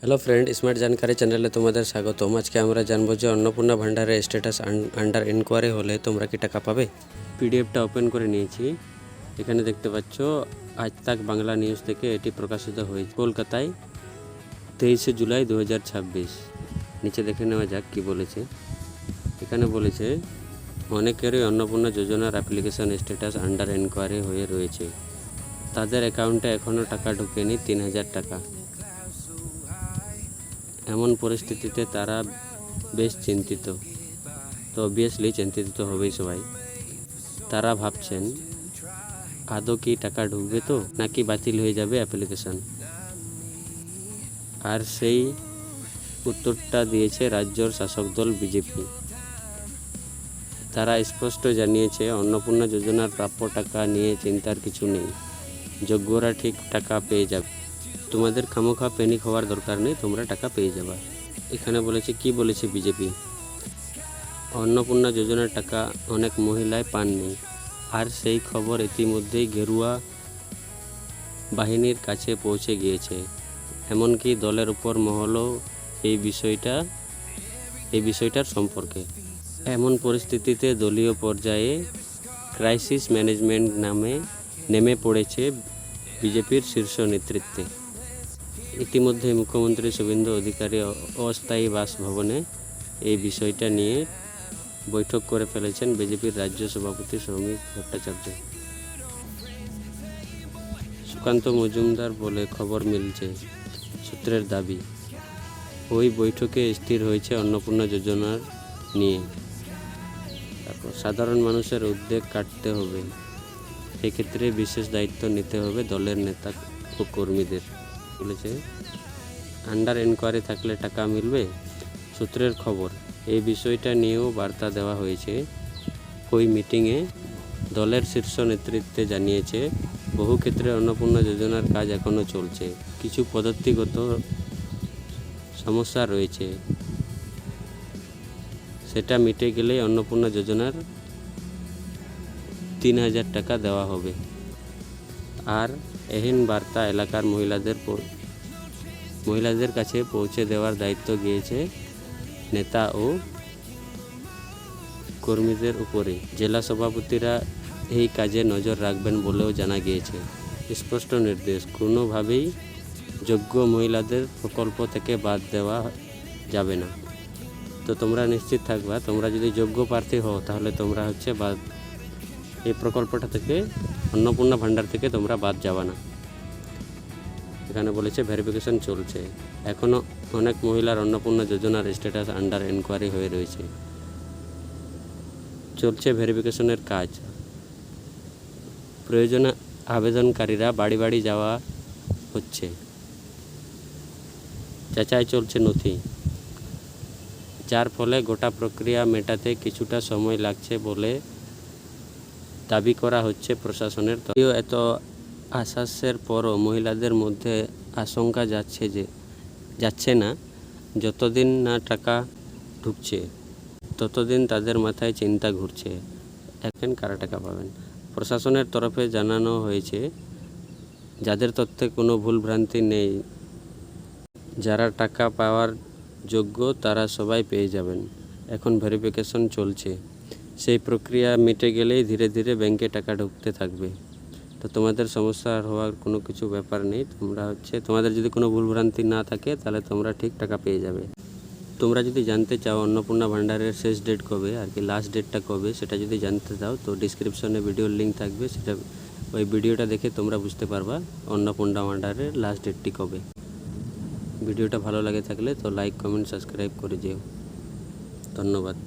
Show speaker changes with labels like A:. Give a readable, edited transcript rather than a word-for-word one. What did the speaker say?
A: Hello friend, smart জানকারি চ্যানেলে তোমাদের স্বাগতম। আজকে আমরা জানবো যে অন্নপূর্ণা ভান্ডারের স্ট্যাটাস আন্ডার ইনকোয়ারি হলে তোমরা কি টাকা পাবে। পিডিএফটা ওপেন করে নিয়েছি। এখানে দেখতে পাচ্ছ আজ তাক বাংলা নিউজ থেকে এটি প্রকাশিত হয়েছে কলকাতায় 23শে জুলাই 2026। নিচে দেখে নেওয়া যাক কি বলেছে। এখানে বলেছে অনেকেরই অন্নপূর্ণা যোজনার অ্যাপ্লিকেশন স্ট্যাটাস আন্ডার ইনকোয়ারি হয়ে রয়েছে। তাদের অ্যাকাউন্টে এখনও টাকা ঢোকেনি 3000 টাকা। এমন পরিস্থিতিতে তারা বেশ চিন্তিত। তো অবভিয়াসলি চিন্তিত তো হবেই সবাই। তারা ভাবছেন আদৌ কি টাকা ঢুকবে তো, নাকি বাতিল হয়ে যাবে অ্যাপ্লিকেশন। আর সেই উত্তরটা দিয়েছে রাজ্যর শাসক দল বিজেপি। তারা স্পষ্ট জানিয়েছে অন্নপূর্ণা যোজনার প্রাপ্য টাকা নিয়ে চিন্তার কিছু নেই, যোগ্যরা ঠিক টাকা পেয়ে যাবে। তোমাদের খামোখা প্যানিক হওয়ার দরকার নেই, তোমরা টাকা পেয়ে যাবা। এখানে বলেছে কি বলেছে বিজেপি, অন্নপূর্ণা যোজনার টাকা অনেক মহিলায় পাননি। আর সেই খবর ইতিমধ্যেই গেরুয়া বাহিনীর কাছে পৌঁছে গিয়েছে। এমনকি দলের উপর মহলও এই বিষয়টার সম্পর্কে। এমন পরিস্থিতিতে দলীয় পর্যায়ে ক্রাইসিস ম্যানেজমেন্ট নামে নেমে পড়েছে বিজেপির শীর্ষ নেতৃত্বে। ইতিমধ্যে মুখ্যমন্ত্রী শুভেন্দু অধিকারী অস্থায়ী বাসভবনে এই বিষয়টা নিয়ে বৈঠক করে ফেলেছেন বিজেপির রাজ্য সভাপতি শ্রমিক ভট্টাচার্য। সুকান্ত মজুমদার বলে খবর মিলছে, সূত্রের দাবি ওই বৈঠকে স্থির হয়েছে অন্নপূর্ণা যোজনার নিয়ে। তারপর সাধারণ মানুষের উদ্বেগ কাটতে হবে, সেক্ষেত্রে বিশেষ দায়িত্ব নিতে হবে দলের নেতা ও কর্মীদের। বলেছে আন্ডার ইনকোয়ারি থাকলে টাকা মিলবে। সূত্রের খবর, এই বিষয়টা নিয়েও বার্তা দেওয়া হয়েছে। ওই মিটিংয়ে দলের শীর্ষ নেতৃত্বে জানিয়েছে বহু ক্ষেত্রে অন্নপূর্ণা যোজনার কাজ এখনও চলছে, কিছু পদ্ধতিগত সমস্যা রয়েছে, সেটা মিটে গেলেই অন্নপূর্ণা যোজনার 3000 টাকা দেওয়া হবে। আর এহেন বার্তা এলাকার মহিলাদের কাছে পৌঁছে দেওয়ার দায়িত্ব গিয়েছে নেতা ও কর্মীদের উপরে। জেলা সভাপতিরা এই কাজে নজর রাখবেন বলেও জানা গিয়েছে। স্পষ্ট নির্দেশ, কোনোভাবেই যোগ্য মহিলাদের প্রকল্প থেকে বাদ দেওয়া যাবে না। তো তোমরা নিশ্চিত থাকবা, তোমরা যদি যোগ্য প্রার্থী হও তাহলে তোমরা বাদ এই প্রকল্পটা থেকে, অন্নপূর্ণা ভাণ্ডার থেকে তোমরা বাদ যাবা না। এখানে বলেছে ভেরিফিকেশন চলছে, এখনও অনেক মহিলার অন্নপূর্ণা যোজনার স্ট্যাটাস আন্ডার ইনকোয়ারি হয়ে রয়েছে, চলছে ভেরিফিকেশনের কাজ। প্রয়োজনে আবেদনকারীরা বাড়ি বাড়ি যাওয়া হচ্ছে, যাচাই চলছে নথি, যার ফলে গোটা প্রক্রিয়া মেটাতে কিছুটা সময় লাগছে বলে দাবি করা হচ্ছে প্রশাসনের। তবে এত আশ্বাসের পরও মহিলাদের মধ্যে আশঙ্কা যাচ্ছে না। যতদিন না টাকা ঢুকছে ততদিন তাদের মাথায় চিন্তা ঘুরছে, এখন কারা টাকা পাবেন। প্রশাসনের তরফে জানানো হয়েছে যাদের তথ্যে কোনো ভুলভ্রান্তি নেই, যারা টাকা পাওয়ার যোগ্য তারা সবাই পেয়ে যাবেন। এখন ভেরিফিকেশন চলছে, সেই প্রক্রিয়া মিটে গেলেই ধীরে ধীরে ব্যাংকে টাকা ঢুকতে থাকবে। তো তোমাদের সমস্যা হওয়ার কোনো কিছু ব্যাপার নেই। তোমাদের যদি কোনো ভুলভ্রান্তি না থাকে তাহলে তোমরা ঠিক টাকা পেয়ে যাবে। তোমরা যদি জানতে চাও অন্নপূর্ণা ভাণ্ডারের শেষ ডেট কবে, আর কি লাস্ট ডেটটা কবে, সেটা যদি জানতে চাও তো ডিসক্রিপশনে ভিডিওর লিঙ্ক থাকবে, সেটা ওই ভিডিওটা দেখে তোমরা বুঝতে পারবা অন্নপূর্ণা ভাণ্ডারের লাস্ট ডেটটি কবে। ভিডিওটা ভালো লাগে থাকলে তো লাইক, কমেন্ট, সাবস্ক্রাইব করে যেও। ধন্যবাদ।